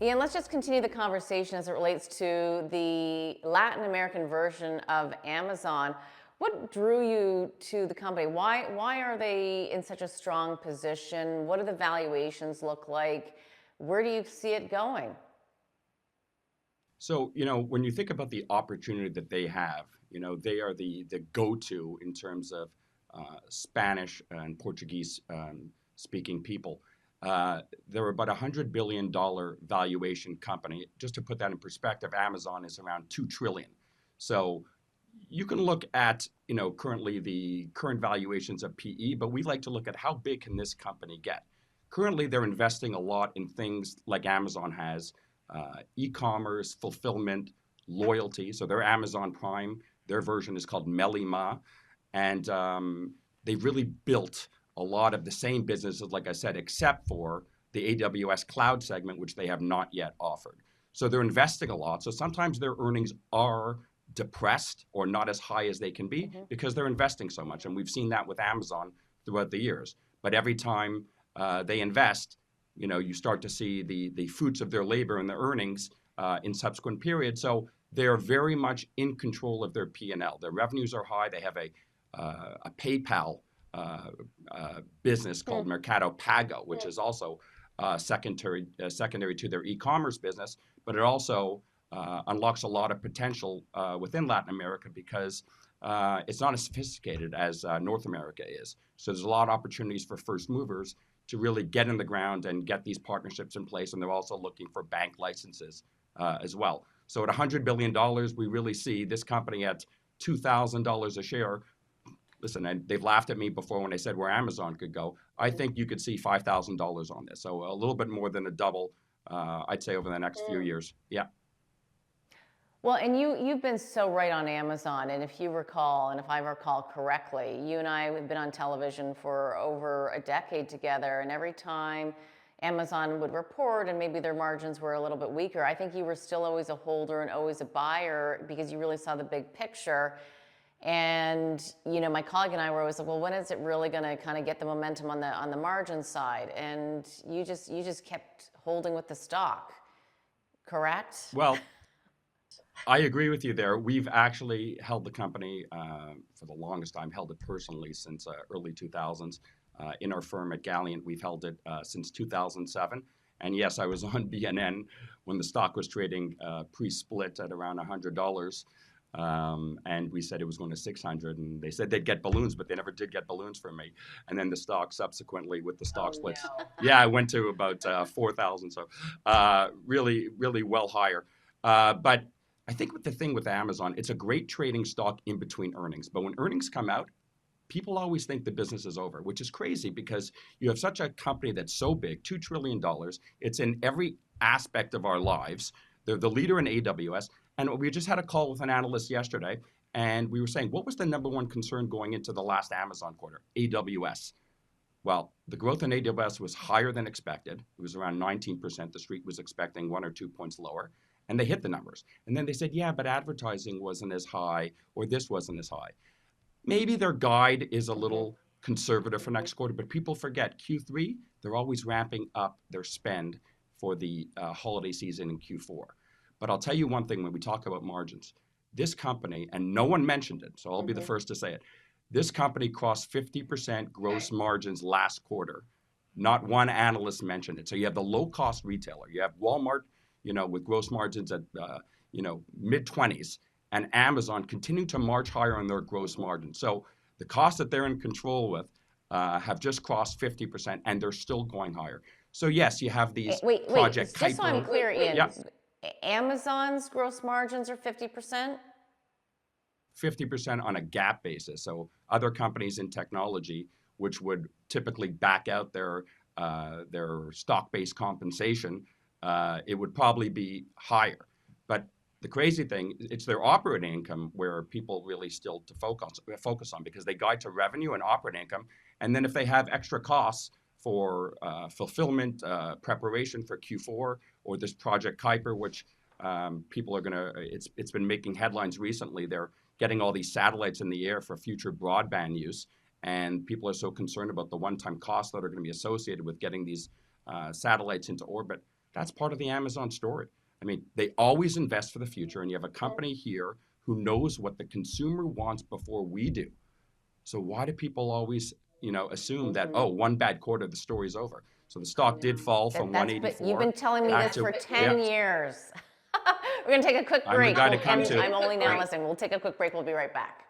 Ian, let's just continue the conversation as it relates to the Latin American version of Amazon. What drew you to the company? Why are they in such a strong position? What do the valuations look like? Where do you see it going? So, when you think about the opportunity that they have, they are the go-to in terms of Spanish and Portuguese speaking people. They're about $100 billion valuation company. Just to put that in perspective, Amazon is around 2 trillion. So you can look at, currently the current valuations of PE, but we like to look at how big can this company get. Currently, they're investing a lot in things like Amazon has, e-commerce, fulfillment, loyalty. So their Amazon Prime, their version is called Melima, and they've really built a lot of the same businesses, like I said, except for the AWS cloud segment, which they have not yet offered. So they're investing a lot. So sometimes their earnings are depressed or not as high as they can be because they're investing so much. And we've seen that with Amazon throughout the years. But every time they invest, you start to see the fruits of their labor and their earnings in subsequent periods. So they're very much in control of their P&L. Their revenues are high. They have a PayPal business called Mercado Pago, which is also secondary to their e-commerce business, but it also unlocks a lot of potential within Latin America because it's not as sophisticated as North America is. So there's a lot of opportunities for first movers to really get in the ground and get these partnerships in place, and they're also looking for bank licenses as well. So at $100 billion, we really see this company at $2,000 a share. Listen, they've laughed at me before when I said where Amazon could go. I think you could see $5,000 on this. So a little bit more than a double, I'd say, over the next few years. Yeah. Well, and you've been so right on Amazon, and if you recall, and if I recall correctly, you and I have been on television for over a decade together, and every time Amazon would report and maybe their margins were a little bit weaker, I think you were still always a holder and always a buyer because you really saw the big picture. And my colleague and I were always like, well, when is it really going to kind of get the momentum on the margin side? And you just kept holding with the stock, correct? Well, I agree with you there. We've actually held the company for the longest time, held it personally since early 2000s. In our firm at Galliant, we've held it since 2007. And yes, I was on BNN when the stock was trading pre-split at around $100. And we said it was going to 600, and they said they'd get balloons, but they never did get balloons from me. And then the stock subsequently with the stock splits, yeah, I went to about 4,000. So really, really well higher. But I think with the thing with Amazon, it's a great trading stock in between earnings. But when earnings come out, people always think the business is over, which is crazy because you have such a company that's so big, $2 trillion. It's in every aspect of our lives. They're the leader in AWS. And we just had a call with an analyst yesterday, and we were saying, what was the number one concern going into the last Amazon quarter? AWS. Well, the growth in AWS was higher than expected. It was around 19%. The street was expecting 1 or 2 points lower. And they hit the numbers. And then they said, yeah, but advertising wasn't as high, or this wasn't as high. Maybe their guide is a little conservative for next quarter, but people forget Q3, they're always ramping up their spend for the holiday season in Q4. But I'll tell you one thing when we talk about margins. This company, and no one mentioned it, so I'll be the first to say it, this company crossed 50% gross margins last quarter. Not one analyst mentioned it. So you have the low-cost retailer. You have Walmart, with gross margins at, mid-20s, and Amazon continuing to march higher on their gross margins. So the costs that they're in control with have just crossed 50%, and they're still going higher. So yes, you have these Project Just so I'm Kuiper. clear, Ian, Yeah, Amazon's gross margins are 50%? 50% on a GAAP basis. So other companies in technology, which would typically back out their stock-based compensation, it would probably be higher. But the crazy thing, it's their operating income where people really still to focus on because they guide to revenue and operating income. And then if they have extra costs for fulfillment, preparation for Q4, or this Project Kuiper, which people are it's been making headlines recently. They're getting all these satellites in the air for future broadband use. And people are so concerned about the one-time costs that are going to be associated with getting these satellites into orbit. That's part of the Amazon story. I mean, they always invest for the future, and you have a company here who knows what the consumer wants before we do. So why do people always, assume that, oh, one bad quarter, the story's over? So the I stock did know. fall That from that's but you've 184 been telling me back this to, for yeah, 10 years. We're going to take a quick I'm the break. guy to We'll come end. to. I'm only now Right. listening. We'll take a quick break. We'll be right back.